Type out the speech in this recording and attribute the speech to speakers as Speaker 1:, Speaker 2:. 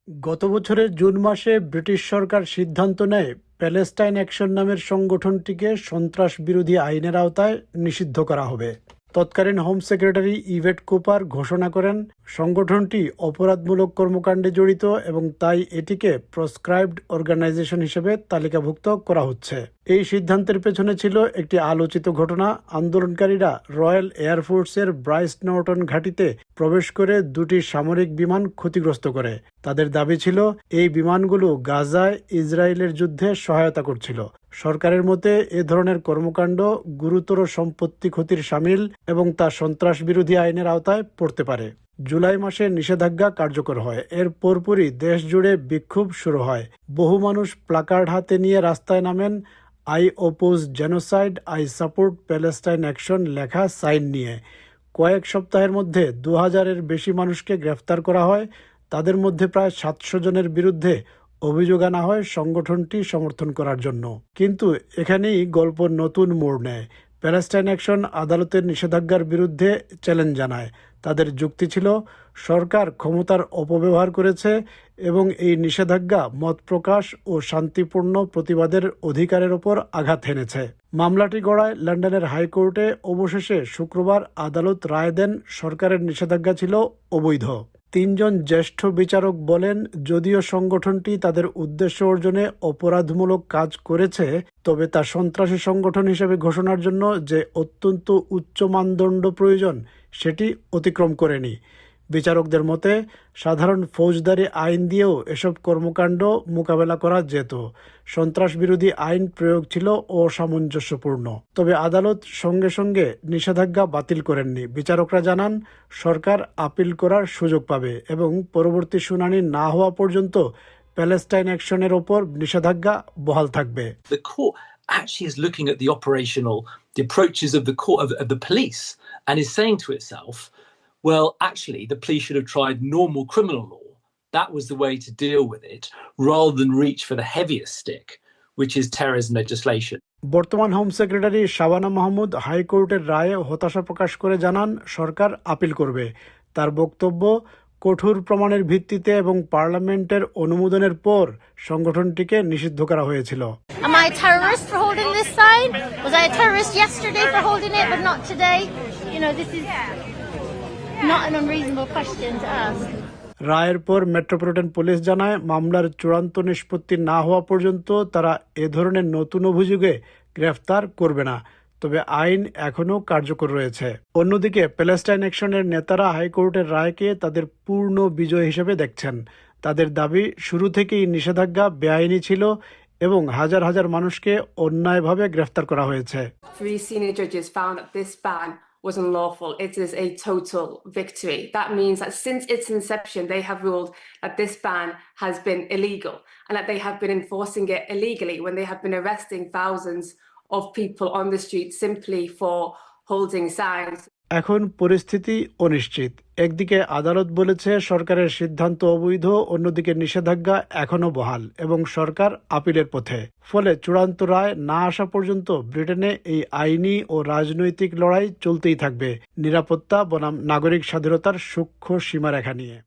Speaker 1: গত বছরের জুন মাসে ব্রিটিশ সরকার সিদ্ধান্ত নেয় প্যালেস্টাইন অ্যাকশন নামের সংগঠনটিকে সন্ত্রাস বিরোধী আইনের আওতায় নিষিদ্ধ করা হবে। তৎকালীন হোম সেক্রেটারি ইভেট কুপার ঘোষণা করেন সংগঠনটি অপরাধমূলক কর্মকাণ্ডে জড়িত এবং তাই এটিকে প্রসক্রাইবড অর্গানাইজেশন হিসেবে তালিকাভুক্ত করা হচ্ছে। এই সিদ্ধান্তের পেছনে ছিল একটি আলোচিত ঘটনা। আন্দোলনকারীরা রয়্যাল এয়ারফোর্সের ব্রাইস নর্টন ঘাঁটিতে প্রবেশ করে দুটি সামরিক বিমান ক্ষতিগ্রস্ত করে। তাদের দাবি ছিল এই বিমানগুলো গাজায় ইসরায়েলের যুদ্ধে সহায়তা করছিল। সরকারের মতে এ ধরনের কর্মকাণ্ড গুরুতর সম্পত্তি ক্ষতির শামিল এবং তা সন্ত্রাস বিরোধী আইনের আওতায় পড়তে পারে। জুলাই মাসে নিষেধাজ্ঞা কার্যকর হয়। এর পরপরই দেশ জুড়ে বিক্ষোভ শুরু হয়। বহু মানুষ প্লাকার্ড হাতে নিয়ে রাস্তায় নামেন। I oppose genocide, I support Palestine action লেখা সাইন নিয়ে। কয়েক সপ্তাহের মধ্যে 2000-এর বেশি মানুষকে গ্রেফতার করা হয়। তাদের মধ্যে প্রায় 700 জনের বিরুদ্ধে অভিযোগ আনা হয় সংগঠনটি সমর্থন করার জন্য। কিন্তু এখানেই গল্প নতুন মোড় নেয়। প্যালেস্টাইন অ্যাকশন আদালতের নিষেধাজ্ঞার বিরুদ্ধে চ্যালেঞ্জ জানায়। তাদের যুক্তি ছিল সরকার ক্ষমতার অপব্যবহার করেছে এবং এই নিষেধাজ্ঞা মত প্রকাশ ও শান্তিপূর্ণ প্রতিবাদের অধিকারের ওপর আঘাত হেনেছে। মামলাটি গড়ায় লন্ডনের হাইকোর্টে। অবশেষে শুক্রবার আদালত রায় দেন সরকারের নিষেধাজ্ঞা ছিল অবৈধ। 3 জন জ্যেষ্ঠ বিচারক বলেন, যদিও সংগঠনটি তাদের উদ্দেশ্য অর্জনে অপরাধমূলক কাজ করেছে, তবে তা সন্ত্রাসী সংগঠন হিসেবে ঘোষণার জন্য যে অত্যন্ত উচ্চ মানদণ্ড প্রয়োজন সেটি অতিক্রম করেনি। বিচারকদের মতে সাধারণ ফৌজদারি আইন দিয়েও এসব কর্মকাণ্ড মোকাবেলা করা যেত। সন্ত্রাস বিরোধী আইন প্রয়োগ ছিল অসামঞ্জস্যপূর্ণ। তবে আদালত সঙ্গে সঙ্গে নিষেধাজ্ঞা বাতিল করেননি। বিচারকরা জানান সরকার আপিল করার সুযোগ পাবে এবং পরবর্তী শুনানি না হওয়া পর্যন্ত প্যালেস্টাইন অ্যাকশনের ওপর নিষেধাজ্ঞা বহাল থাকবে।
Speaker 2: The court actually is looking at the approaches of the police and is saying to itself, well, actually, the police should have tried normal criminal law. That was the way to deal with it, rather than reach for the heaviest stick, which is terrorism legislation.
Speaker 1: বর্তমান home secretary Shabana Mahmud হাইকোর্টের রায়ে হতাশা প্রকাশ করে জানান সরকার appeal করবে। তার বক্তব্য, কঠোর প্রমাণের ভিত্তিতে এবং পার্লামেন্টের অনুমোদনের পর সংগঠনটিকে নিষিদ্ধ করা হয়েছিল।
Speaker 3: Am I a terrorist for holding this sign? Was I a terrorist yesterday for holding it but not today? You know, this is not an unreasonable question to ask.
Speaker 1: রায়ের পর মেট্রোপলিটন পুলিশ জানায় মামলার চূড়ান্ত নিষ্পত্তি না হওয়া পর্যন্ত তারা এ ধরনের নতুন অভিযোগে গ্রেফতার করবে না। তবে আইন এখনও কার্যকর রয়েছে। অন্যদিকে প্যালেস্টাইন অ্যাকশনের নেতারা হাইকোর্টের রায়কে তাদের পূর্ণ বিজয় হিসেবে দেখছেন। তাদের দাবি, শুরু থেকেই নিষেধাজ্ঞা বেআইনি ছিল এবং হাজার হাজার মানুষকে অন্যায়ভাবে গ্রেফতার করা হয়েছে।
Speaker 4: 3 senior judges found that this ban was unlawful. It is a total victory. That means that since its inception, they have ruled that this ban has been illegal and that they have been enforcing it illegally when they have been arresting thousands of people on the street simply for holding signs.
Speaker 1: এখন পরিস্থিতি অনিশ্চিত। একদিকে আদালত বলেছে সরকারের সিদ্ধান্ত অবৈধ, অন্যদিকে নিষেধাজ্ঞা এখনও বহাল এবং সরকার আপিলের পথে। ফলে চূড়ান্ত রায় না আসা পর্যন্ত ব্রিটেনে এই আইনি ও রাজনৈতিক লড়াই চলতেই থাকবে, নিরাপত্তা বনাম নাগরিক স্বাধীনতার সূক্ষ্ম সীমারেখা নিয়ে।